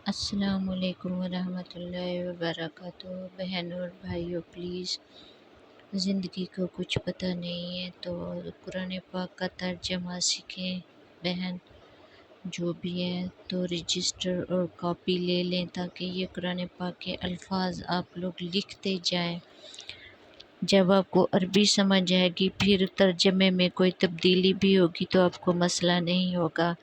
السلام علیکم ورحمۃ اللہ وبرکاتہ۔ بہن اور بھائیوں، پلیز زندگی کو کچھ پتہ نہیں ہے تو قرآن پاک کا ترجمہ سیکھیں۔ بہن جو بھی ہے تو رجسٹر اور کاپی لے لیں تاکہ یہ قرآن پاک کے الفاظ آپ لوگ لکھتے جائیں۔ جب آپ کو عربی سمجھ آئے گی پھر ترجمے میں کوئی تبدیلی بھی ہوگی تو آپ کو مسئلہ نہیں ہوگا،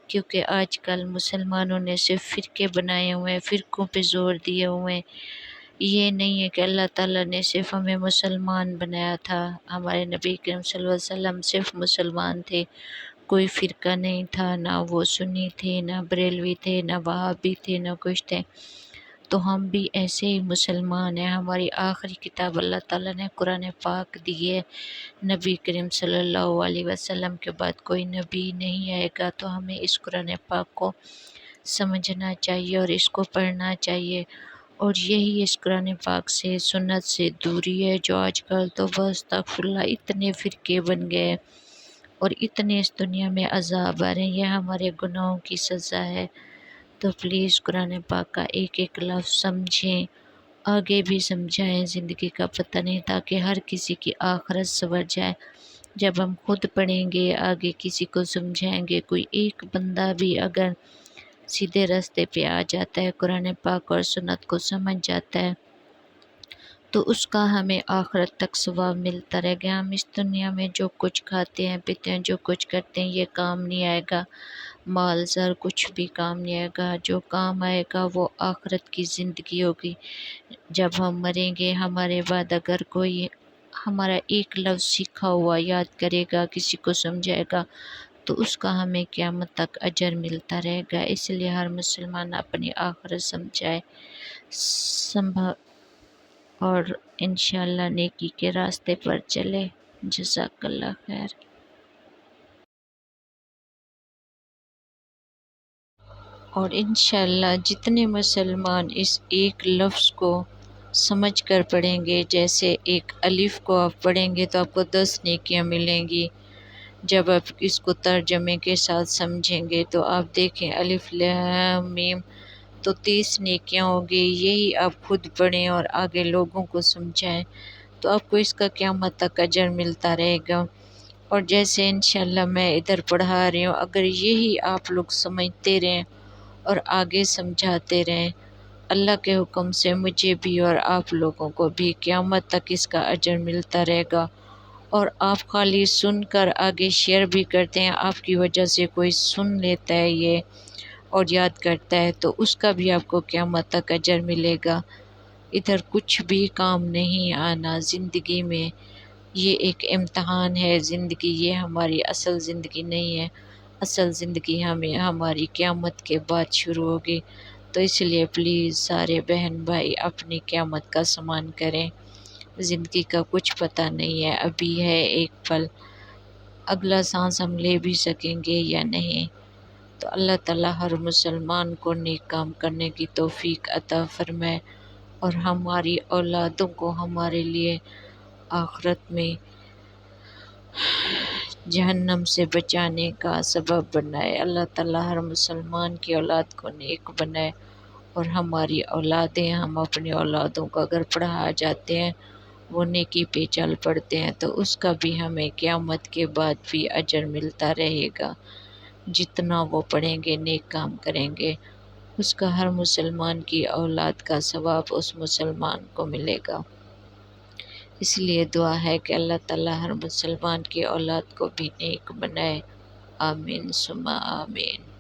کیونکہ آج کل مسلمانوں نے صرف فرقے بنائے ہوئے ہیں، فرقوں پہ زور دیے ہوئے ہیں۔ یہ نہیں ہے کہ اللہ تعالیٰ نے صرف ہمیں مسلمان بنایا تھا، ہمارے نبی کریم صلی اللہ علیہ وسلم صرف مسلمان تھے، کوئی فرقہ نہیں تھا، نہ وہ سنی تھے، نہ بریلوی تھے، نہ وہابی تھے، نہ کچھ تھے۔ تو ہم بھی ایسے ہی مسلمان ہیں۔ ہماری آخری کتاب اللہ تعالیٰ نے قرآن پاک دی ہے۔ نبی کریم صلی اللہ علیہ وسلم کے بعد کوئی نبی نہیں آئے گا، تو ہمیں اس قرآن پاک کو سمجھنا چاہیے اور اس کو پڑھنا چاہیے، اور یہی اس قرآن پاک سے سنت سے دوری ہے جو آج کل تو بس استغفر اللہ اتنے فرقے بن گئے اور اتنے اس دنیا میں عذاب آ رہے ہیں، یہ ہمارے گناہوں کی سزا ہے۔ تو پلیز قرآن پاک کا ایک ایک لفظ سمجھیں، آگے بھی سمجھائیں، زندگی کا پتہ نہیں تاکہ ہر کسی کی آخرت سنور جائے۔ جب ہم خود پڑھیں گے، آگے کسی کو سمجھائیں گے، کوئی ایک بندہ بھی اگر سیدھے راستے پہ آ جاتا ہے، قرآن پاک اور سنت کو سمجھ جاتا ہے، تو اس کا ہمیں آخرت تک ثواب ملتا رہے گا۔ ہم اس دنیا میں جو کچھ کھاتے ہیں پیتے ہیں، جو کچھ کرتے ہیں، یہ کام نہیں آئے گا، مال زر کچھ بھی کام نہیں آئے گا۔ جو کام آئے گا وہ آخرت کی زندگی ہوگی۔ جب ہم مریں گے، ہمارے بعد اگر کوئی ہمارا ایک لفظ سیکھا ہوا یاد کرے گا، کسی کو سمجھائے گا، تو اس کا ہمیں قیامت تک اجر ملتا رہے گا۔ اس لیے ہر مسلمان اپنی آخرت سمجھائے اور انشاءاللہ نیکی کے راستے پر چلے۔ جزاک اللہ خیر۔ اور انشاءاللہ جتنے مسلمان اس ایک لفظ کو سمجھ کر پڑھیں گے، جیسے ایک الف کو آپ پڑھیں گے تو آپ کو 10 نیکیاں ملیں گی۔ جب آپ اس کو ترجمے کے ساتھ سمجھیں گے تو آپ دیکھیں الف لام میم تو 30 نیکیاں ہوگی۔ یہی آپ خود پڑھیں اور آگے لوگوں کو سمجھائیں تو آپ کو اس کا قیامت تک اجر ملتا رہے گا۔ اور جیسے انشاءاللہ میں ادھر پڑھا رہی ہوں، اگر یہی آپ لوگ سمجھتے رہیں اور آگے سمجھاتے رہیں، اللہ کے حکم سے مجھے بھی اور آپ لوگوں کو بھی قیامت تک اس کا اجر ملتا رہے گا۔ اور آپ خالی سن کر آگے شیئر بھی کرتے ہیں، آپ کی وجہ سے کوئی سن لیتا ہے یہ اور یاد کرتا ہے تو اس کا بھی آپ کو قیامت تک اجر ملے گا۔ ادھر کچھ بھی کام نہیں آنا زندگی میں، یہ ایک امتحان ہے زندگی، یہ ہماری اصل زندگی نہیں ہے۔ اصل زندگی ہمیں ہماری قیامت کے بعد شروع ہوگی۔ تو اس لیے پلیز سارے بہن بھائی اپنی قیامت کا سامان کریں۔ زندگی کا کچھ پتہ نہیں ہے، ابھی ہے ایک پل، اگلا سانس ہم لے بھی سکیں گے یا نہیں۔ تو اللہ تعالیٰ ہر مسلمان کو نیک کام کرنے کی توفیق عطا فرمائے اور ہماری اولادوں کو ہمارے لیے آخرت میں جہنم سے بچانے کا سبب بنائے۔ اللہ تعالیٰ ہر مسلمان کی اولاد کو نیک بنائے اور ہماری اولادیں، ہم اپنی اولادوں کو اگر پڑھا جاتے ہیں، وہ نیکی پہ چل پڑتے ہیں تو اس کا بھی ہمیں قیامت کے بعد بھی اجر ملتا رہے گا۔ جتنا وہ پڑھیں گے، نیک کام کریں گے، اس کا ہر مسلمان کی اولاد کا ثواب اس مسلمان کو ملے گا۔ اس لیے دعا ہے کہ اللہ تعالیٰ ہر مسلمان کی اولاد کو بھی نیک بنائے۔ آمین ثم آمین۔